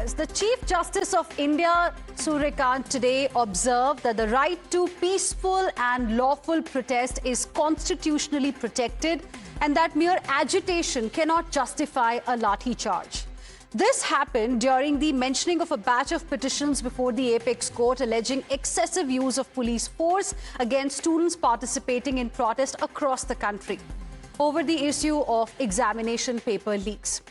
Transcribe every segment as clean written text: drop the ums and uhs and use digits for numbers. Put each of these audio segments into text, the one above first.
viewers, the Chief Justice of India, Suryakant, today observed that the right to peaceful and lawful protest is constitutionally protected and that mere agitation cannot justify a lathi charge. This happened during the mentioning of a batch of petitions before the Apex Court alleging excessive use of police force against students participating in protest across the country over the issue of examination paper leaks.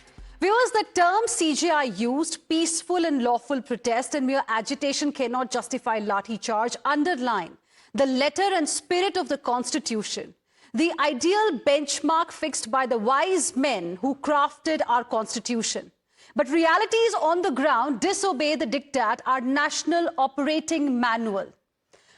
Viewers, the term CJI used, peaceful and lawful protest and mere agitation cannot justify lathi charge, underline the letter and spirit of the Constitution, the ideal benchmark fixed by the wise men who crafted our Constitution. But realities on the ground disobey the diktat, our National Operating Manual.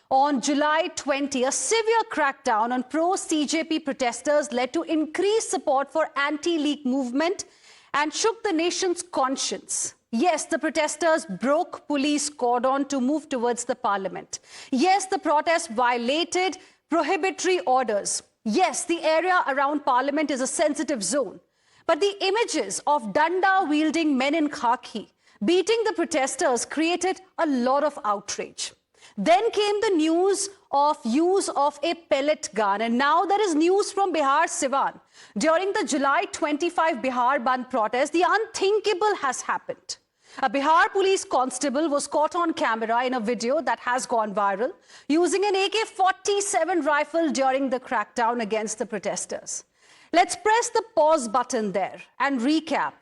On July 20, a severe crackdown on pro-CJP protesters led to increased support for anti-leak movement and shook the nation's conscience. Yes, the protesters broke police cordon to move towards the parliament. Yes, the protest violated prohibitory orders. Yes, the area around parliament is a sensitive zone. But the images of danda-wielding men in khaki beating the protesters created a lot of outrage. Then came the news of use of a pellet gun, and now there is news from Bihar, Siwan. During the July 25 Bihar Bandh protest, the unthinkable has happened. A Bihar police constable was caught on camera in a video that has gone viral, using an AK-47 rifle during the crackdown against the protesters. Let's press the pause button there and recap.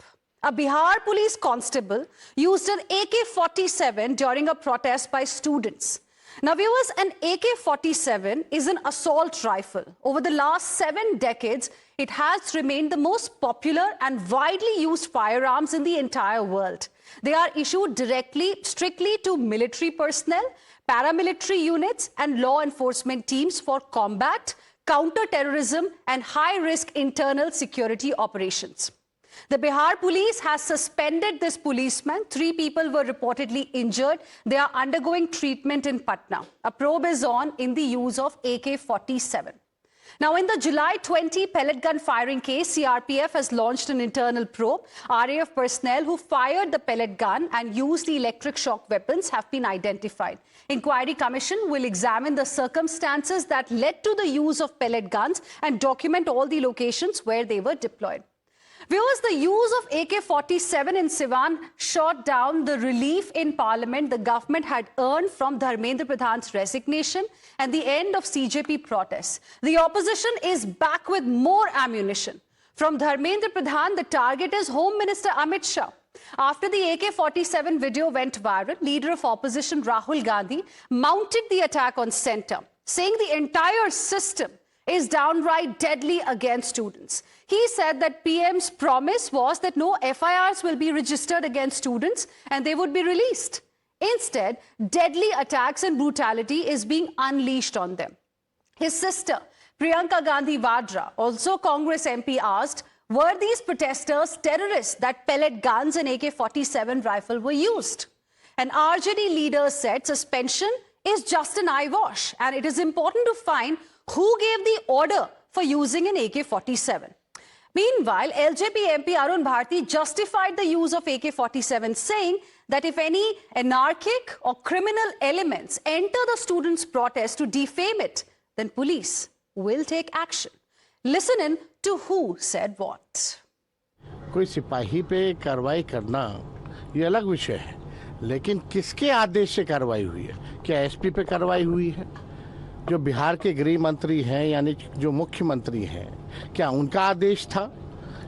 A Bihar police constable used an AK-47 during a protest by students. Now viewers, an AK-47 is an assault rifle. Over the last 7 decades, it has remained the most popular and widely used firearms in the entire world. They are issued strictly to military personnel, paramilitary units and law enforcement teams for combat, counter-terrorism and high-risk internal security operations. The Bihar police has suspended this policeman. 3 people were reportedly injured. They are undergoing treatment in Patna. A probe is on in the use of AK-47. Now, in the July 20 pellet gun firing case, CRPF has launched an internal probe. RAF personnel who fired the pellet gun and used the electric shock weapons have been identified. Inquiry Commission will examine the circumstances that led to the use of pellet guns and document all the locations where they were deployed. Viewers, the use of AK-47 in Siwan shot down the relief in Parliament the government had earned from Dharmendra Pradhan's resignation and the end of CJP protests. The opposition is back with more ammunition. From Dharmendra Pradhan, the target is Home Minister Amit Shah. After the AK-47 video went viral, leader of opposition Rahul Gandhi mounted the attack on centre, saying the entire system is downright deadly against students. He said that PM's promise was that no FIRs will be registered against students and they would be released. Instead, deadly attacks and brutality is being unleashed on them. His sister, Priyanka Gandhi Vadra, also Congress MP, asked, were these protesters terrorists that pellet guns and AK-47 rifle were used? An RJD leader said suspension is just an eyewash and it is important to find who gave the order for using an AK-47. Meanwhile, LJP MP Arun Bharti justified the use of AK-47, saying that if any anarchic or criminal elements enter the students' protest to defame it, then police will take action. Listen in to who said what. कोई सिपाही पे कार्रवाई करना ये अलग विषय है, लेकिन किसके आदेश से कार्रवाई हुई है? क्या एसपी पे कार्रवाई हुई है? जो बिहार के गृह मंत्री हैं यानी जो मुख्यमंत्री हैं, क्या उनका आदेश था?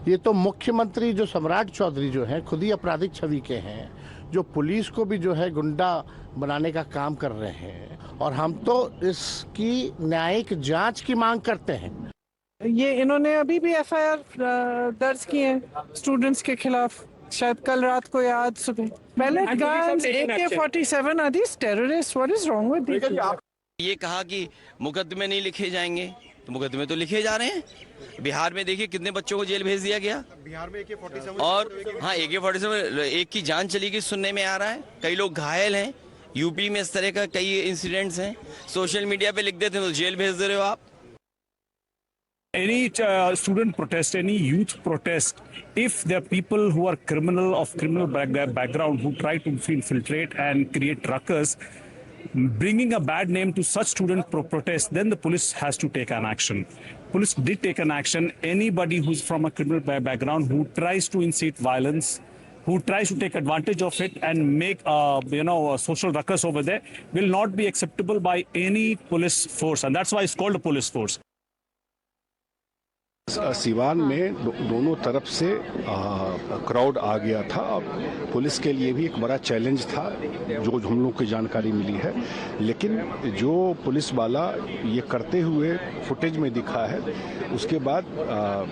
ये तो मुख्यमंत्री जो सम्राट चौधरी जो हैं खुद ही आपराधिक छवि के हैं, जो पुलिस को भी जो है गुंडा बनाने का काम कर रहे हैं और हम तो इसकी न्यायिक जांच की मांग करते हैं। ये इन्होंने अभी भी एफआईआर दर्ज किए हैं स्टूडेंट्स के खिलाफ, शायद कल रात को या आज सुबह। Pellet guns, AK-47 are these terrorists? What is wrong with these? ये कहा कि मुकदमे नहीं लिखे जाएंगे, तो मुकदमे तो लिखे जा रहे हैं। बिहार में देखिए कितने बच्चों को जेल भेज दिया गया। बिहार में AK-47 और हाँ, AK-47 एक की जान चली गई सुनने में आ रहा है, कई लोग घायल हैं। यूपी में इस तरह का कई इंसिडेंट्स हैं। सोशल मीडिया पे लिख देते हैं तो जेल भेज दे रहे हो आप। Any student protest, any youth protest, if there are people who are criminal background who try to infiltrate and create ruckus, bringing a bad name to such student protest, then the police has to take an action. Police did take an action. Anybody who's from a criminal background who tries to incite violence, who tries to take advantage of it and make a social ruckus over there will not be acceptable by any police force, and that's why it's called a police force. Siwan में दोनों तरफ से crowd आ गया था। Police के लिए भी एक बड़ा चैलेंज था जो हम लोग की जानकारी मिली है, लेकिन जो पुलिस वाला ये करते हुए फुटेज में दिखा है, उसके बाद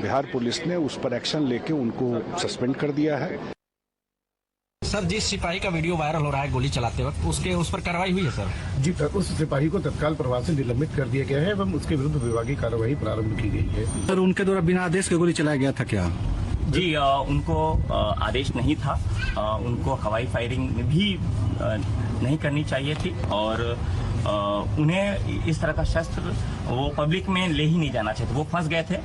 बिहार पुलिस ने उस पर एक्शन लेके उनको सस्पेंड कर दिया है। सर, जिस सिपाही का वीडियो वायरल हो रहा है गोली चलाते वक्त, उस पर कार्रवाई हुई है सर? जी, उस सिपाही को तत्काल प्रभाव से निलंबित कर दिया गया है एवं उसके विरुद्ध विभागीय कार्रवाई प्रारंभ की गई है। सर, उनके द्वारा बिना आदेश के गोली चलाया गया था क्या? जी, उनको आदेश नहीं था। उनको हवाई फायरिंग भी नहीं करनी चाहिए थी और उन्हें इस तरह का शस्त्र वो पब्लिक में ले ही नहीं जाना चाहिए। वो फंस गए थे,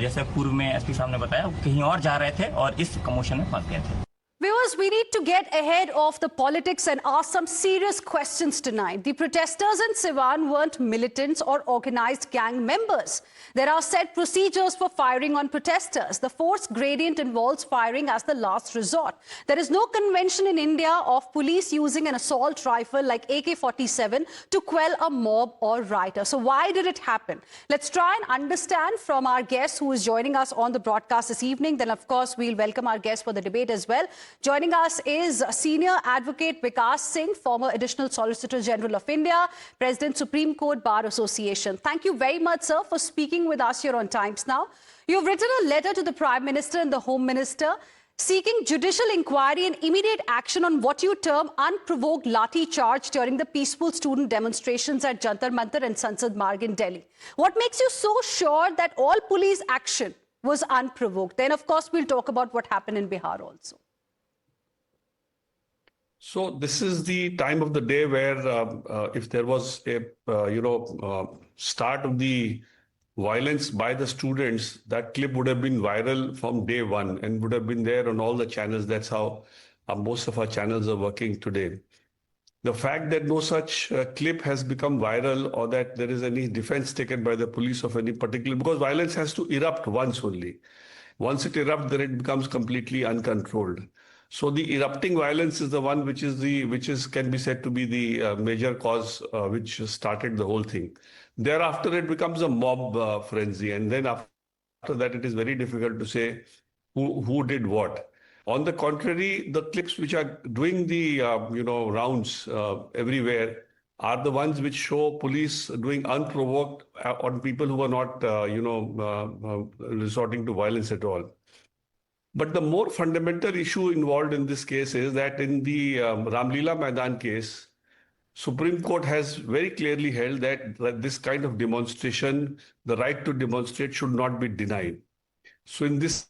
जैसे पूर्व में एसपी साहब ने बताया, कहीं और जा रहे थे और इस कमोशन में फंस गए थे। Viewers, we need to get ahead of the politics and ask some serious questions tonight. The protesters in Siwan weren't militants or organized gang members. There are set procedures for firing on protesters. The force gradient involves firing as the last resort. There is no convention in India of police using an assault rifle like AK-47 to quell a mob or rioter. So why did it happen? Let's try and understand from our guest who is joining us on the broadcast this evening. Then, of course, we'll welcome our guest for the debate as well. Joining us is Senior Advocate Vikas Singh, former Additional Solicitor General of India, President, Supreme Court Bar Association. Thank you very much, sir, for speaking with us here on Times Now. You've written a letter to the Prime Minister and the Home Minister seeking judicial inquiry and immediate action on what you term unprovoked lathi charge during the peaceful student demonstrations at Jantar Mantar and Sansad Marg in Delhi. What makes you so sure that all police action was unprovoked? Then, of course, we'll talk about what happened in Bihar also. So this is the time of the day where if there was a start of the violence by the students, that clip would have been viral from day one and would have been there on all the channels. That's how most of our channels are working today. The fact that no such clip has become viral or that there is any defense taken by the police of any particular, because violence has to erupt once only. Once it erupts, then it becomes completely uncontrolled. So the erupting violence is the one which can be said to be the major cause which started the whole thing. Thereafter, it becomes a mob frenzy, and then after that, it is very difficult to say who did what. On the contrary, the clips which are doing the rounds everywhere are the ones which show police doing unprovoked on people who are not resorting to violence at all. But the more fundamental issue involved in this case is that in the Ramlila Maidan case, Supreme Court has very clearly held that this kind of demonstration, the right to demonstrate, should not be denied. So in this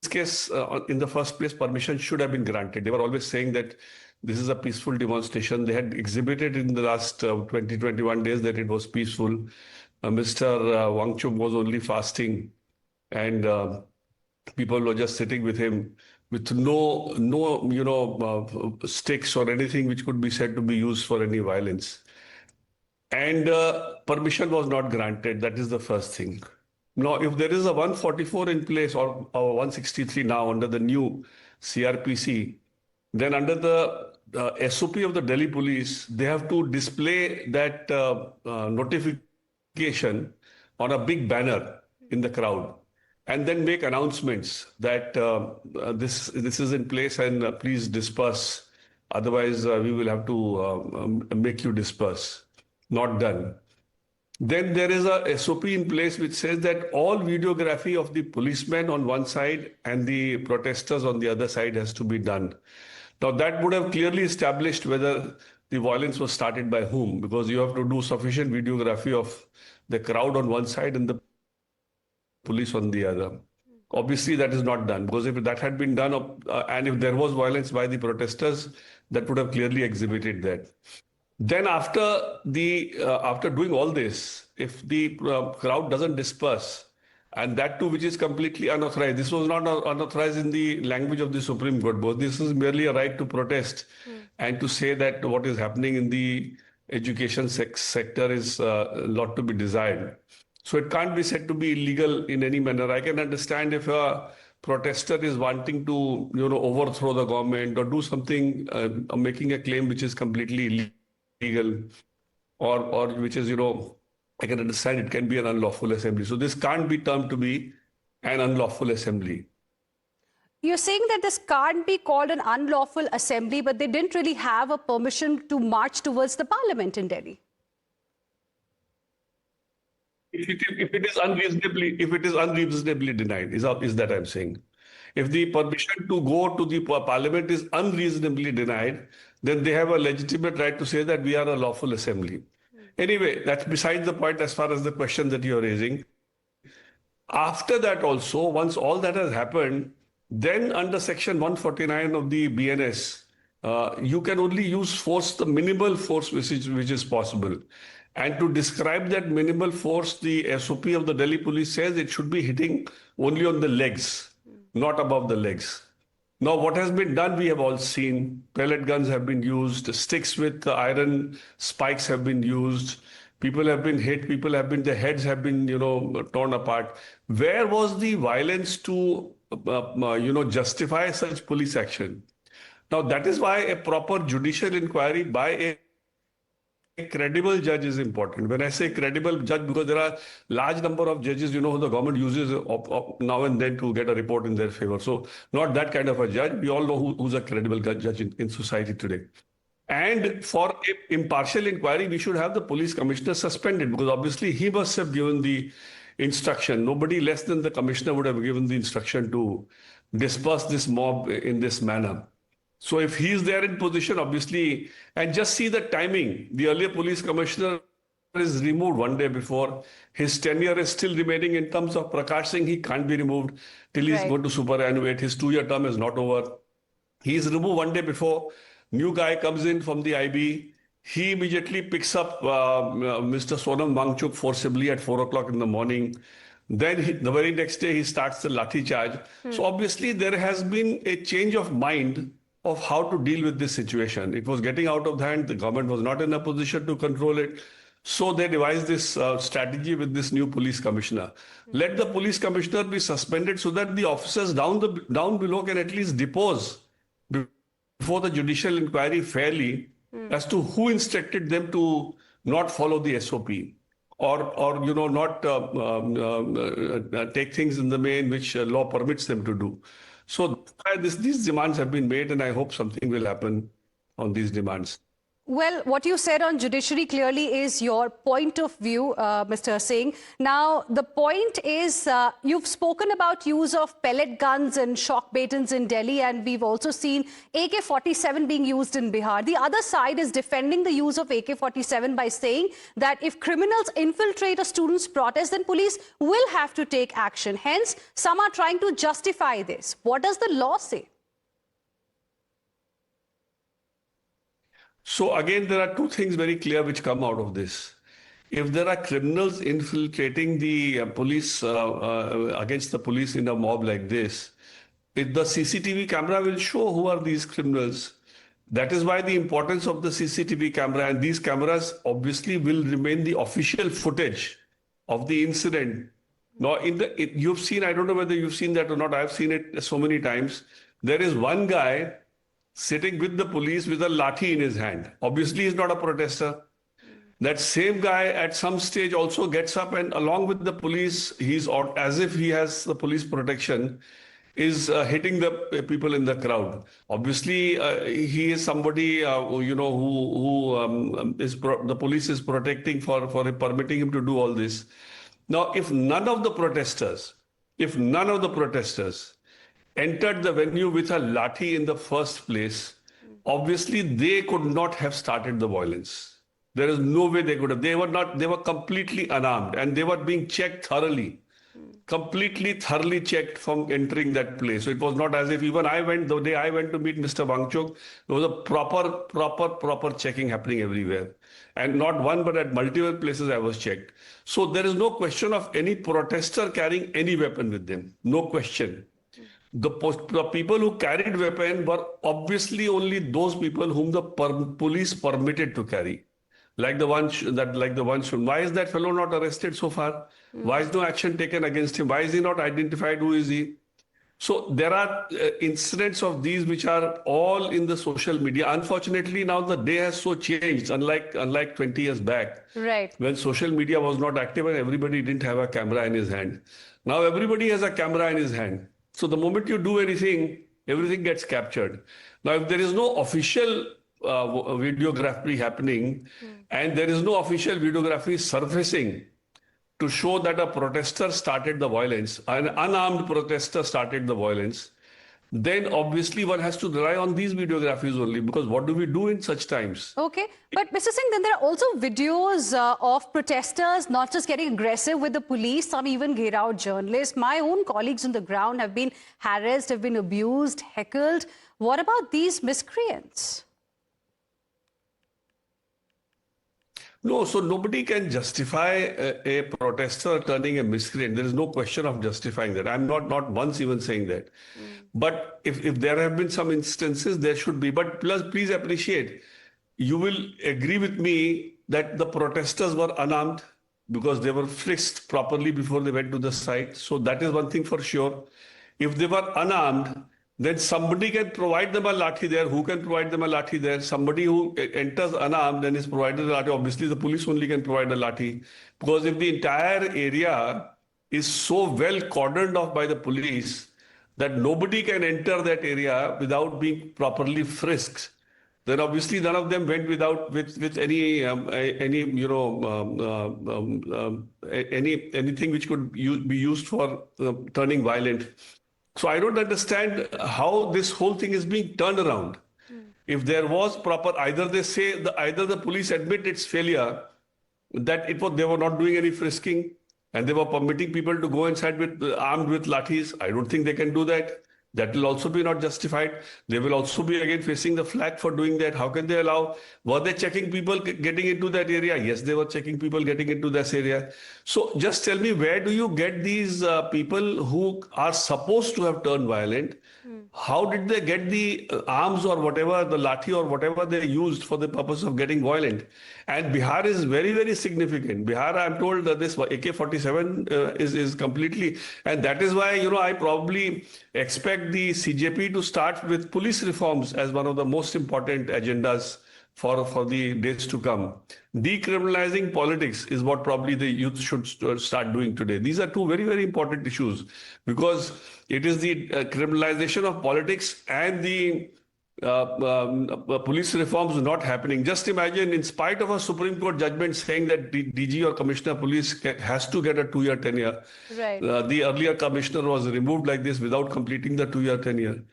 case, in the first place, permission should have been granted. They were always saying that this is a peaceful demonstration. They had exhibited in the last 21 days that it was peaceful. Mr. Wangchuk was only fasting, and people were just sitting with him with no sticks or anything which could be said to be used for any violence. And permission was not granted. That is the first thing. Now, if there is a 144 in place or 163 now under the new CRPC, then under the SOP of the Delhi police, they have to display that notification on a big banner in the crowd, and then make announcements that this is in place and please disperse. Otherwise, we will have to make you disperse. Not done. Then there is a SOP in place which says that all videography of the policemen on one side and the protesters on the other side has to be done. Now, that would have clearly established whether the violence was started by whom, because you have to do sufficient videography of the crowd on one side and the police on the other. Obviously, that is not done, because if that had been done and if there was violence by the protesters, that would have clearly exhibited that. Then after doing all this, if the crowd doesn't disperse and that too which is completely unauthorized. This was not unauthorized in the language of the Supreme Court. But this is merely a right to protest and to say that what is happening in the education sector is a lot to be desired. So it can't be said to be illegal in any manner. I can understand if a protester is wanting to, overthrow the government or do something, making a claim which is completely illegal, or which is, I can understand it can be an unlawful assembly. So this can't be termed to be an unlawful assembly. You're saying that this can't be called an unlawful assembly, but they didn't really have a permission to march towards the parliament in Delhi. If it is unreasonably denied, is that I'm saying. If the permission to go to the parliament is unreasonably denied, then they have a legitimate right to say that we are a lawful assembly. Anyway, that's besides the point as far as the question that you're raising. After that also, once all that has happened, then under section 149 of the BNS, you can only use force, the minimal force which is possible. And to describe that minimal force, the SOP of the Delhi police says it should be hitting only on the legs, not above the legs. Now, what has been done, we have all seen. Pellet guns have been used, sticks with iron spikes have been used. People have been hit, their heads have been, torn apart. Where was the violence to, justify such police action? Now, that is why a proper judicial inquiry by a credible judge is important. When I say credible judge, because there are large number of judges, who the government uses now and then to get a report in their favor. So not that kind of a judge. We all know who's a credible judge in society today. And for an impartial inquiry, we should have the police commissioner suspended, because obviously he must have given the instruction. Nobody less than the commissioner would have given the instruction to disperse this mob in this manner. So if he is there in position, obviously, and just see the timing, the earlier police commissioner is removed one day before. His tenure is still remaining. In terms of Prakash Singh, he can't be removed till he's going to superannuate. His 2-year term is not over. He is removed one day before. New guy comes in from the IB. He immediately picks up Mr. Sonam Wangchuk forcibly at 4 o'clock in the morning. Then the very next day, he starts the lathi charge. So obviously, there has been a change of mind of how to deal with this situation. It was getting out of hand. The government was not in a position to control it. So they devised this strategy with this new police commissioner. Let the police commissioner be suspended so that the officers down below can at least depose before the judicial inquiry fairly as to who instructed them to not follow the SOP or not take things in the main which law permits them to do. So these demands have been made, and I hope something will happen on these demands. Well, what you said on judiciary clearly is your point of view, Mr. Singh. Now, the point is you've spoken about use of pellet guns and shock batons in Delhi, and we've also seen AK-47 being used in Bihar. The other side is defending the use of AK-47 by saying that if criminals infiltrate a student's protest, then police will have to take action. Hence, some are trying to justify this. What does the law say? So again, there are two things very clear which come out of this. If there are criminals infiltrating the police against the police in a mob like this, the CCTV camera will show who are these criminals. That is why the importance of the CCTV camera, and these cameras obviously will remain the official footage of the incident. Now, you've seen, I don't know whether you've seen that or not, I've seen it so many times. There is one guy sitting with the police with a lathi in his hand. Obviously, he's not a protester. That same guy at some stage also gets up and along with the police, he's as if he has the police protection, is hitting the people in the crowd. Obviously, he is somebody, who the police is protecting for permitting him to do all this. Now, if none of the protesters entered the venue with a lathi in the first place, obviously they could not have started the violence. There is no way they could have. They were completely unarmed and they were being checked thoroughly. completely thoroughly checked from entering that place. So it was not as if even I went, the day I went to meet Mr. Wangchuk, there was a proper checking happening everywhere. And not one, but at multiple places I was checked. So there is no question of any protester carrying any weapon with them. No question. The people who carried weapon were obviously only those people whom the police permitted to carry. Like the one why is that fellow not arrested so far? Why is no action taken against him? Why is he not identified? Who is he? So there are incidents of these which are all in the social media. Unfortunately, now the day has so changed, unlike 20 years back. Right. When social media was not active and everybody didn't have a camera in his hand. Now everybody has a camera in his hand. So the moment you do anything, everything gets captured. Now, if there is no official videography happening and there is no official videography surfacing to show that a protester started the violence, an unarmed protester started the violence, then obviously one has to rely on these videographies only, because what do we do in such times? Okay, but Mr. Singh, then there are also videos of protesters not just getting aggressive with the police, some even get out journalists. My own colleagues on the ground have been harassed, have been abused, heckled. What about these miscreants? No, so nobody can justify a protester turning a miscreant. There is no question of justifying that. I'm not once even saying that. But if there have been some instances, there should be. But please appreciate, you will agree with me that the protesters were unarmed because they were frisked properly before they went to the site. So that is one thing for sure. If they were unarmed, then somebody can provide them a lathi there. Who can provide them a lathi there? Somebody who enters unarmed and is provided a lathi. Obviously, the police only can provide a lathi. Because if the entire area is so well cordoned off by the police that nobody can enter that area without being properly frisked, then obviously none of them went with anything which could be used for turning violent. So I don't understand how this whole thing is being turned around. If there was proper, either the police admit its failure, that they were not doing any frisking and they were permitting people to go inside armed with lathis. I don't think they can do that. That will also be not justified. They will also be again facing the flag for doing that. How can they allow? Were they checking people getting into that area? Yes, they were checking people getting into this area. So just tell me, where do you get these people who are supposed to have turned violent? How did they get the arms or whatever, the lathi or whatever they used for the purpose of getting violent? And Bihar is very, very significant. Bihar, I'm told that this AK-47 is completely, and that is why, I probably expect the CJP to start with police reforms as one of the most important agendas for the days to come. Decriminalizing politics is what probably the youth should start doing today. These are two very, very important issues, because it is the criminalization of politics and the police reforms not happening. Just imagine, in spite of a Supreme Court judgment saying that DG or Commissioner of Police has to get a 2-year tenure, right. The earlier commissioner was removed like this without completing the 2-year tenure.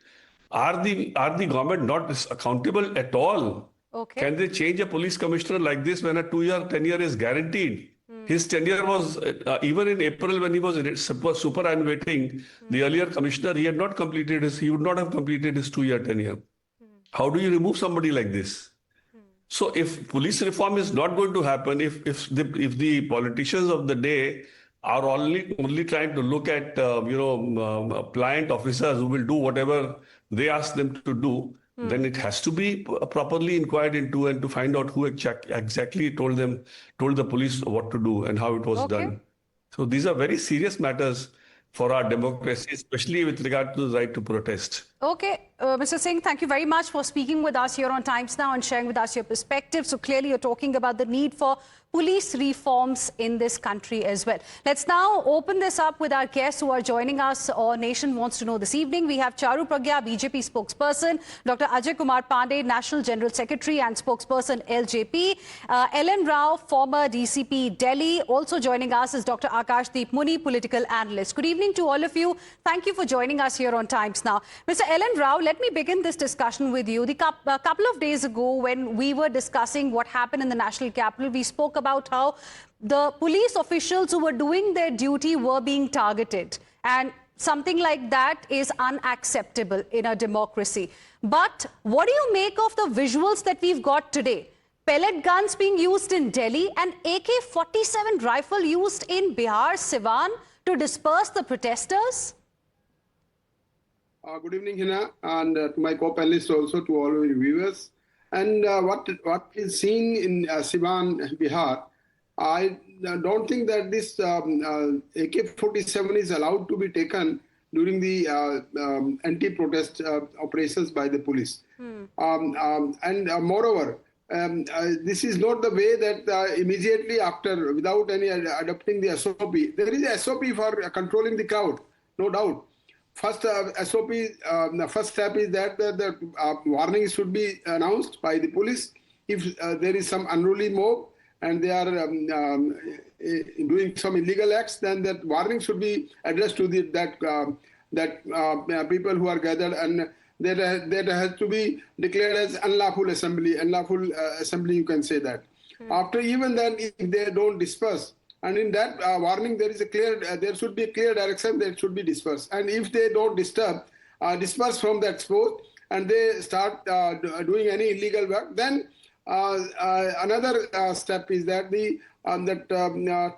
Are the government not accountable at all? Okay. Can they change a police commissioner like this when a 2-year tenure is guaranteed? His tenure was, even in April when he was superannuating, the earlier commissioner, he would not have completed his 2-year tenure. How do you remove somebody like this? So if police reform is not going to happen, if the politicians of the day are only trying to look at pliant officers who will do whatever they ask them to do, then it has to be properly inquired into and to find out who exactly told the police what to do and how it was done. So these are very serious matters for our democracy, especially with regard to the right to protest. Okay, Mr. Singh, thank you very much for speaking with us here on Times Now and sharing with us your perspective. So clearly you're talking about the need for police reforms in this country as well. Let's now open this up with our guests who are joining us on Nation Wants to Know this evening. We have Charu Pragya, BJP spokesperson, Dr. Ajay Kumar Pandey, National General Secretary and spokesperson, LJP, Ellen Rao, former DCP, Delhi. Also joining us is Dr. Akashdeep Muni, political analyst. Good evening to all of you. Thank you for joining us here on Times Now. Mr. Ellen Rao, let me begin this discussion with you. A couple of days ago, when we were discussing what happened in the national capital, we spoke about how the police officials who were doing their duty were being targeted. And something like that is unacceptable in a democracy. But what do you make of the visuals that we've got today? Pellet guns being used in Delhi and AK-47 rifle used in Bihar, Siwan, to disperse the protesters? Good evening, Heena, and to my co-panelists also, to all of your viewers. And what is seen in Siwan, Bihar, I don't think that this AK-47 is allowed to be taken during the anti-protest operations by the police. Moreover, this is not the way that immediately after, without any adopting the SOP, there is a SOP for controlling the crowd, no doubt. First SOP, the first step is that the warning should be announced by the police if there is some unruly mob and they are doing some illegal acts. Then that warning should be addressed to that people who are gathered, and that has to be declared as unlawful assembly. Unlawful assembly, you can say that. After even then, if they don't disperse, and in that warning, there is a clear, there should be a clear direction that should be dispersed. And if they don't disperse from that spot, and they start doing any illegal work, then another step is that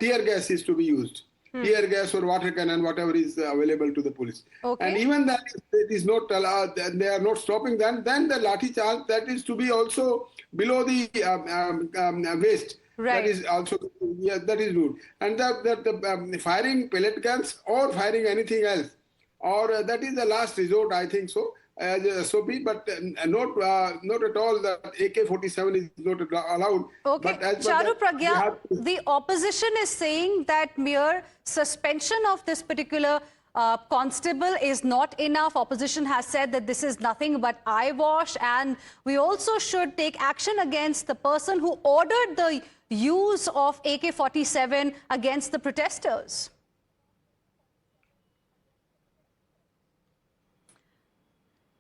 tear gas is to be used. Tear gas or water cannon, whatever is available to the police. Okay. And even that it is not allowed, they are not stopping then the lathi charge, that is to be also below the waist. Right. That is also, yeah, that is good. And the firing pellet guns or firing anything else, or that is the last resort, I think so, as a SOP, but not at all that AK-47 is not allowed. Okay, Charu Pragya, the opposition is saying that mere suspension of this particular constable is not enough. Opposition has said that this is nothing but eyewash, and we also should take action against the person who ordered the use of AK-47 against the protesters.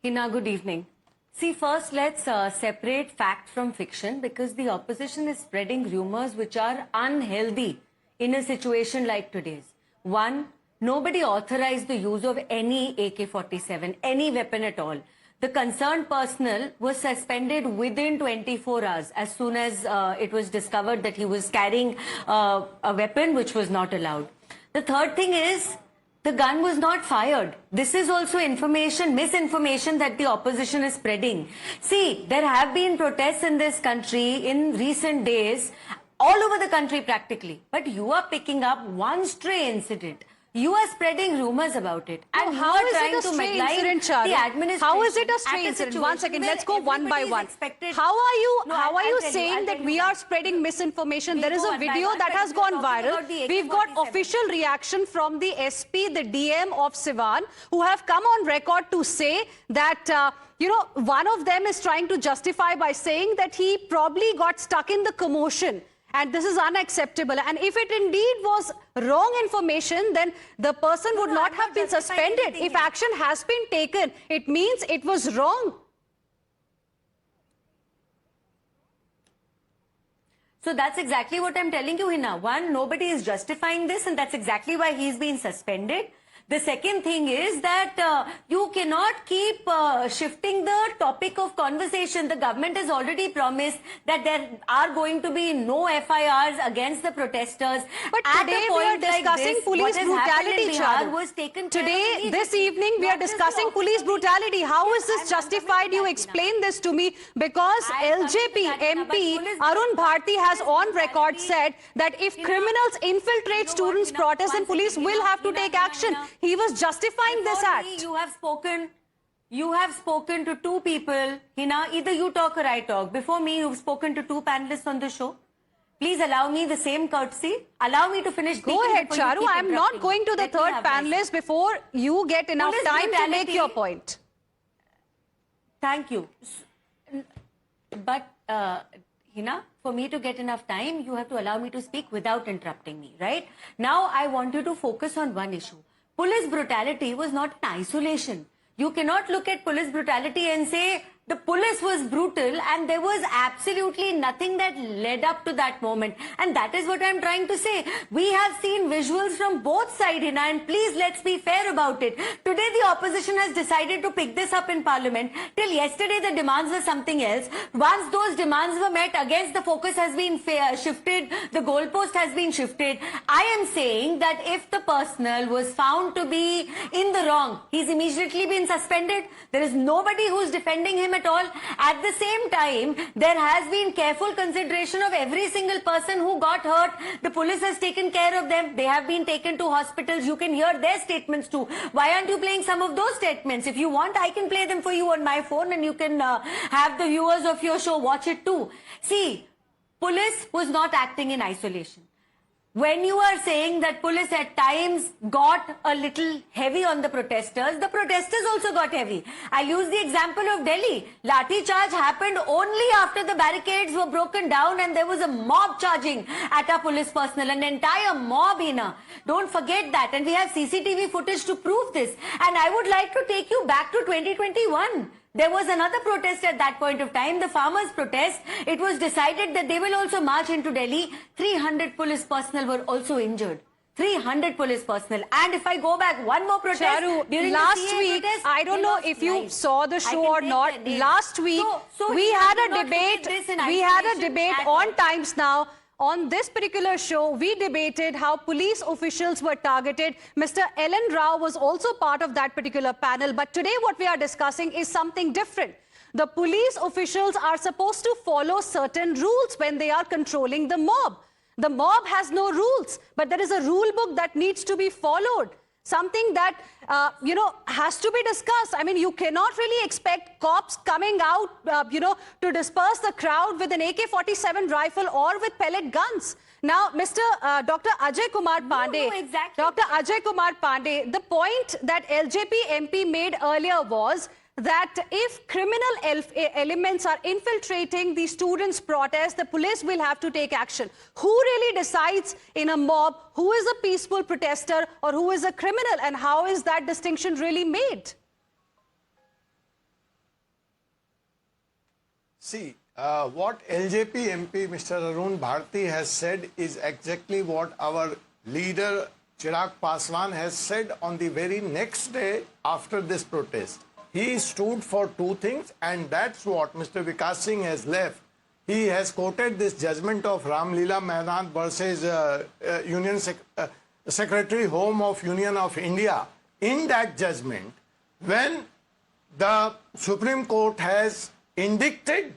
Heena, good evening. See, first let's separate fact from fiction, because the opposition is spreading rumors which are unhealthy in a situation like today's. One, nobody authorized the use of any AK-47, any weapon at all. The concerned personnel was suspended within 24 hours as soon as it was discovered that he was carrying a weapon which was not allowed. The third thing is, the gun was not fired. This is also misinformation that the opposition is spreading. See, there have been protests in this country in recent days, all over the country practically. But you are picking up one stray incident. You are spreading rumors about it. And how is it a stray incident, Charu? How is it a stray incident? One second, let's go one by one. How are you saying that we are spreading misinformation? There is a video that has gone viral. We've got official reaction from the SP, the DM of Siwan, who have come on record to say that, one of them is trying to justify by saying that he probably got stuck in the commotion. And this is unacceptable. And if it indeed was wrong information, then the person would not have been suspended. If action has been taken, it means it was wrong. So that's exactly what I'm telling you, Heena. One, nobody is justifying this, and that's exactly why he's been suspended. The second thing is that you cannot keep shifting the topic of conversation. The government has already promised that there are going to be no FIRs against the protesters. But today we are discussing police brutality, Charu. Today, this evening, we are discussing police brutality. How is this justified? You explain this to me, because LJP MP Arun Bharti has on record said that if criminals infiltrate students' protests, then police will have to take action. He was justifying this act. You have spoken to two people. Heena, either you talk or I talk. Before me, you've spoken to two panelists on the show. Please allow me the same courtesy. Allow me to finish. Go ahead, Charu. I'm not going to the third panelist before you get enough time to make your point. Thank you. But, Heena, for me to get enough time, you have to allow me to speak without interrupting me, right? Now, I want you to focus on one issue. Police brutality was not in isolation. You cannot look at police brutality and say the police was brutal and there was absolutely nothing that led up to that moment. And that is what I'm trying to say. We have seen visuals from both sides, Heena, and please let's be fair about it. Today the opposition has decided to pick this up in Parliament. Till yesterday the demands were something else. Once those demands were met, again the focus has been shifted, the goalpost has been shifted. I am saying that if the personnel was found to be in the wrong, he's immediately been suspended. There is nobody who's defending him at all. At the same time, there has been careful consideration of every single person who got hurt. The police has taken care of them. They have been taken to hospitals. You can hear their statements too. Why aren't you playing some of those statements? If you want, I can play them for you on my phone and you can have the viewers of your show watch it too. See, police was not acting in isolation. When you are saying that police at times got a little heavy on the protesters also got heavy. I'll use the example of Delhi. Lathi charge happened only after the barricades were broken down and there was a mob charging at our police personnel, an entire mob, Heena. Don't forget that. And we have CCTV footage to prove this. And I would like to take you back to 2021. There was another protest at that point of time, the farmers' protest. It was decided that they will also march into Delhi. 300 police personnel were also injured. 300 police personnel. And if I go back, one more protest. Charu, during last the CA week, protest, I don't know if you saw the show or not. Last week, we had a debate on Times Now. On this particular show, we debated how police officials were targeted. Mr. Ellen Rao was also part of that particular panel. But today what we are discussing is something different. The police officials are supposed to follow certain rules when they are controlling the mob. The mob has no rules, but there is a rule book that needs to be followed. Something that, has to be discussed. I mean, you cannot really expect cops coming out, to disperse the crowd with an AK-47 rifle or with pellet guns. Now, Dr. Ajay Kumar Pandey, Dr. Ajay Kumar Pandey, the point that LJP MP made earlier was that if criminal elements are infiltrating the students' protest, the police will have to take action. Who really decides in a mob who is a peaceful protester or who is a criminal, and how is that distinction really made? See, what LJP MP Mr. Arun Bharti has said is exactly what our leader Chirag Paswan has said on the very next day after this protest. He stood for two things, and that's what Mr. Vikas Singh has left. He has quoted this judgment of Ram Leela Maidan versus Secretary Home of Union of India. In that judgment, when the Supreme Court has indicted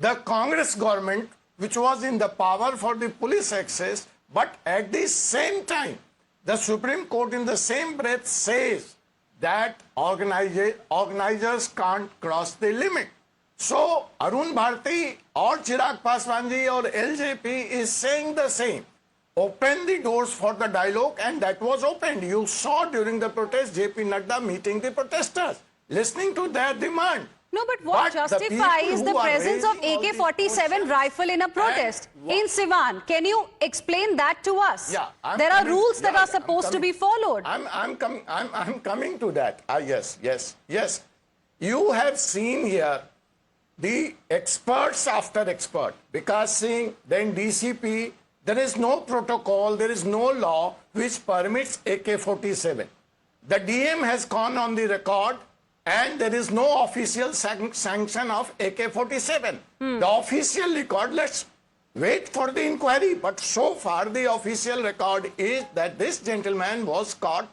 the Congress government, which was in the power for the police access, but at the same time, the Supreme Court in the same breath says that organizers can't cross the limit. So Arun Bharti or Chirag Paswan ji or LJP is saying the same. Open the doors for the dialogue, and that was opened. You saw during the protest JP Nadda meeting the protesters, listening to their demand. No, but what justifies the presence of AK-47 rifle in a protest in Siwan? Can you explain that to us? Yeah, there are rules that are supposed to be followed. I'm coming to that. Yes. You have seen here the experts after expert. Vikas Singh, then DCP. There is no protocol, there is no law which permits AK-47. The DM has gone on the record, and there is no official sanction of AK-47. The official record, let's wait for the inquiry. But so far, the official record is that this gentleman was caught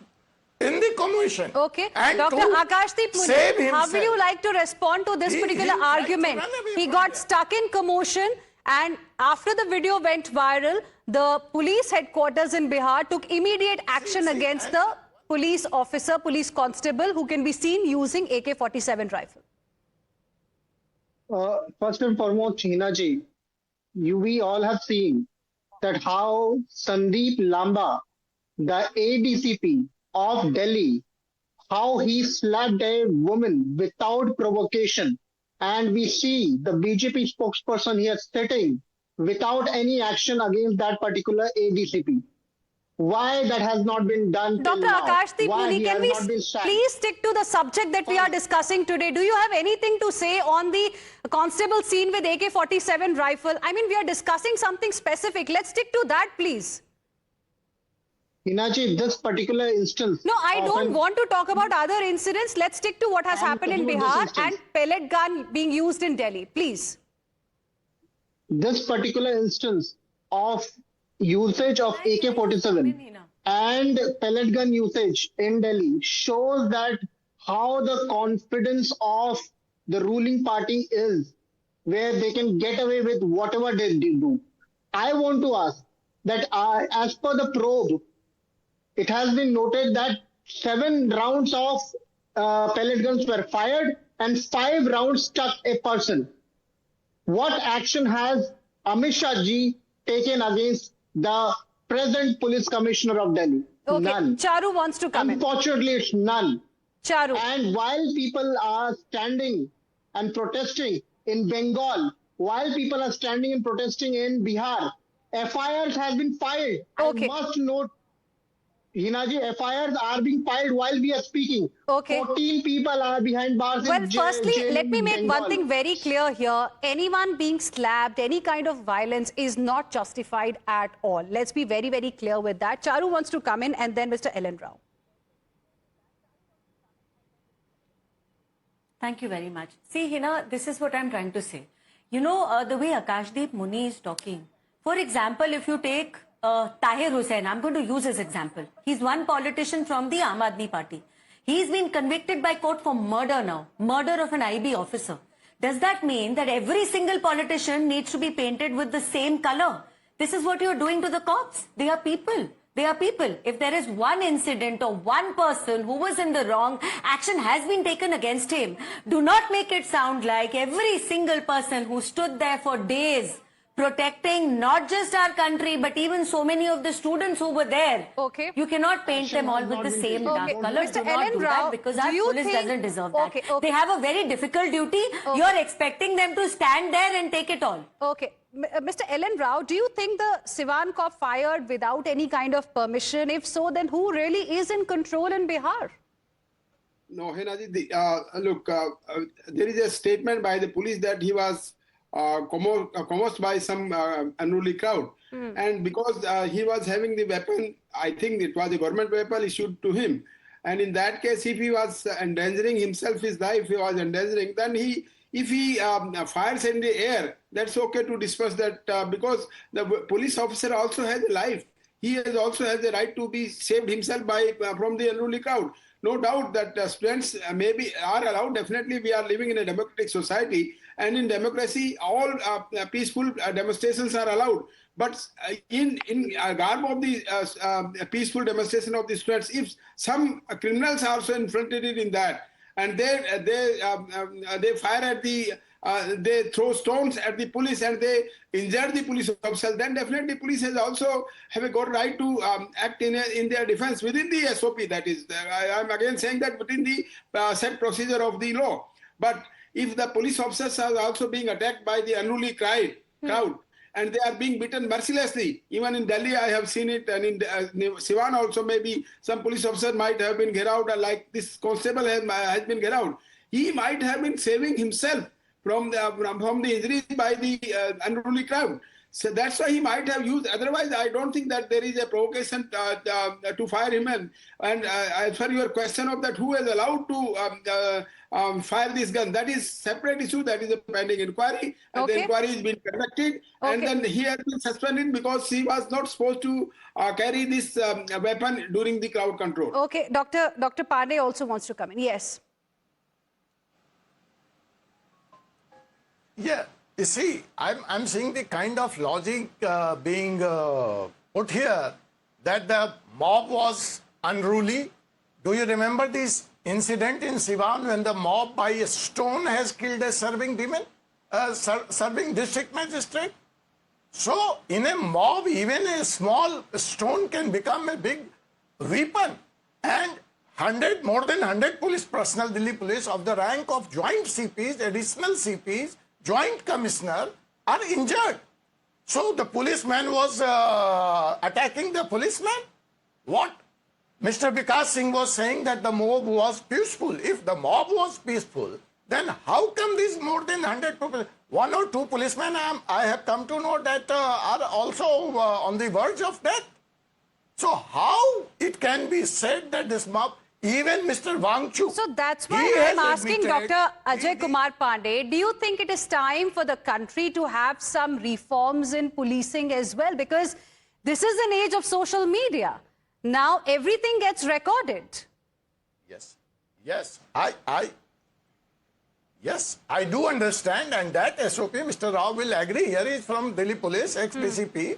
in the commission. Okay. And Dr. Akashdeep Munjal, how will you like to respond to this particular argument? He got stuck in commotion, and after the video went viral, the police headquarters in Bihar took immediate action against the police officer, police constable, who can be seen using AK-47 rifle. First and foremost, Heena ji, we all have seen that how Sandeep Lamba, the ADCP of Delhi, how he slapped a woman without provocation. And we see the BJP spokesperson here sitting without any action against that particular ADCP. why that has not been done till Dr. now. Akashdeep Why Muni, he can has we not been sacked. please stick to the subject that we are discussing today? Do you have anything to say on the constable seen with AK-47 rifle? I mean, we are discussing something specific. Let's stick to that, please. Heenaji, this particular instance. No, I don't want to talk about other incidents. Let's stick to what has happened in Bihar and pellet gun being used in Delhi, please. This particular instance of usage of AK-47 and pellet gun usage in Delhi shows that how the confidence of the ruling party is, where they can get away with whatever they do. I want to ask that as per the probe, it has been noted that 7 rounds of pellet guns were fired and 5 rounds struck a person. What action has Amit Shah ji taken against the present police commissioner of Delhi? Okay. None. Charu wants to come Unfortunately, it's none. Charu. And while people are standing and protesting in Bengal, while people are standing and protesting in Bihar, FIRs have been filed. Okay. I must note, Heenaji, FIRs are being filed while we are speaking. Okay. 14 people are behind bars. Well, firstly, jail let me in make Bengal. one thing very clear here. Anyone being slapped, any kind of violence is not justified at all. Let's be very, very clear with that. Charu wants to come in and then Mr. Ellen Rao. Thank you very much. See, Heena, this is what I'm trying to say. You know, the way Akashdeep Muni is talking. For example, if you take Tahir Hussain, I'm going to use his example. He's one politician from the Aam Aadmi Party. He's been convicted by court for murder now, murder of an IB officer. Does that mean that every single politician needs to be painted with the same color? This is what you're doing to the cops. They are people. They are people. If there is one incident or one person who was in the wrong, action has been taken against him. Do not make it sound like every single person who stood there for days protecting not just our country, but even so many of the students who were there. Okay. You cannot paint them all with the same dark color. Mr. Do not Ellen do Rao, that because our police doesn't deserve that. Okay, okay. They have a very difficult duty. You're expecting them to stand there and take it all. Okay. Mr. Ellen Rao, do you think the Siwan cop fired without any kind of permission? If so, then who really is in control in Bihar? No, Heenaji, look, there is a statement by the police that he was coerced by some unruly crowd. And because he was having the weapon, I think it was a government weapon issued to him. And in that case, if he was endangering himself, his life, he was endangering, then if he fires in the air, that's okay to disperse that because the police officer also has a life. He also has the right to be saved himself from the unruly crowd. No doubt that students maybe are allowed. Definitely, we are living in a democratic society, and in democracy, all peaceful demonstrations are allowed. But in garb of the peaceful demonstration of the students, if some criminals are also infiltrated in that, and they fire at they throw stones at the police and they injure the police officer, then definitely police has also have a good right to act in their defense within the SOP. That is, I'm again saying that within the set procedure of the law. But if the police officers are also being attacked by the unruly crowd, and they are being beaten mercilessly. Even in Delhi, I have seen it, and in Siwan also, maybe some police officer might have been get out, like this constable has been get out. He might have been saving himself from the injuries by the unruly crowd. So that's why he might have used. Otherwise, I don't think that there is a provocation to fire him. And as for your question of that, who is allowed to fire this gun, that is separate issue. That is a pending inquiry. And the inquiry is being conducted. And then he has been suspended because he was not supposed to carry this weapon during the crowd control. Okay, Dr. Pandey also wants to come in. Yes. Yeah. You see, I'm seeing the kind of logic being put here that the mob was unruly. Do you remember this incident in Siwan when the mob by a stone has killed a serving district magistrate? So in a mob, even a small stone can become a big weapon. And more than 100 police personnel, Delhi police of the rank of joint CPs, additional CPs, Joint Commissioner are injured. So the policeman was attacking the policeman. What Mr. Vikas Singh was saying, that the mob was peaceful. If the mob was peaceful, then how come these more than 100 people, 1 or 2 policemen, I have come to know that are also on the verge of death? So how it can be said that this mob, even Mr. Wangchu. So that's why I'm asking Dr. Ajay Kumar Pandey, do you think it is time for the country to have some reforms in policing as well? Because this is an age of social media. Now everything gets recorded. Yes, yes, yes, I do understand, and that SOP, Mr. Rao will agree. Here is from Delhi Police, ex-DCP.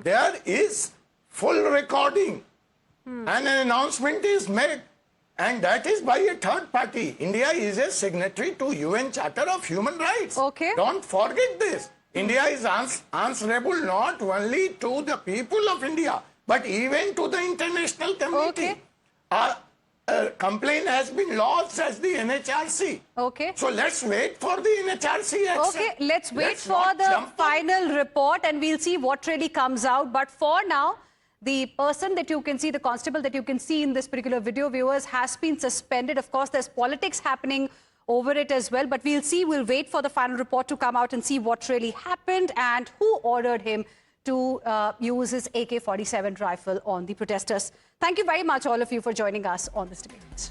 There is full recording, and an announcement is made, and that is by a third party. India is a signatory to UN Charter of Human Rights. Okay. Don't forget this. India is answerable not only to the people of India, but even to the international community. Okay. A complaint has been lodged as the NHRC. Okay. So let's wait for the NHRC action. Okay, let's wait for the final report and we'll see what really comes out. But for now, the person that you can see, the constable that you can see in this particular video, viewers, has been suspended. Of course, there's politics happening over it as well. But we'll wait for the final report to come out and see what really happened and who ordered him to use his AK-47 rifle on the protesters. Thank you very much, all of you, for joining us on this debate.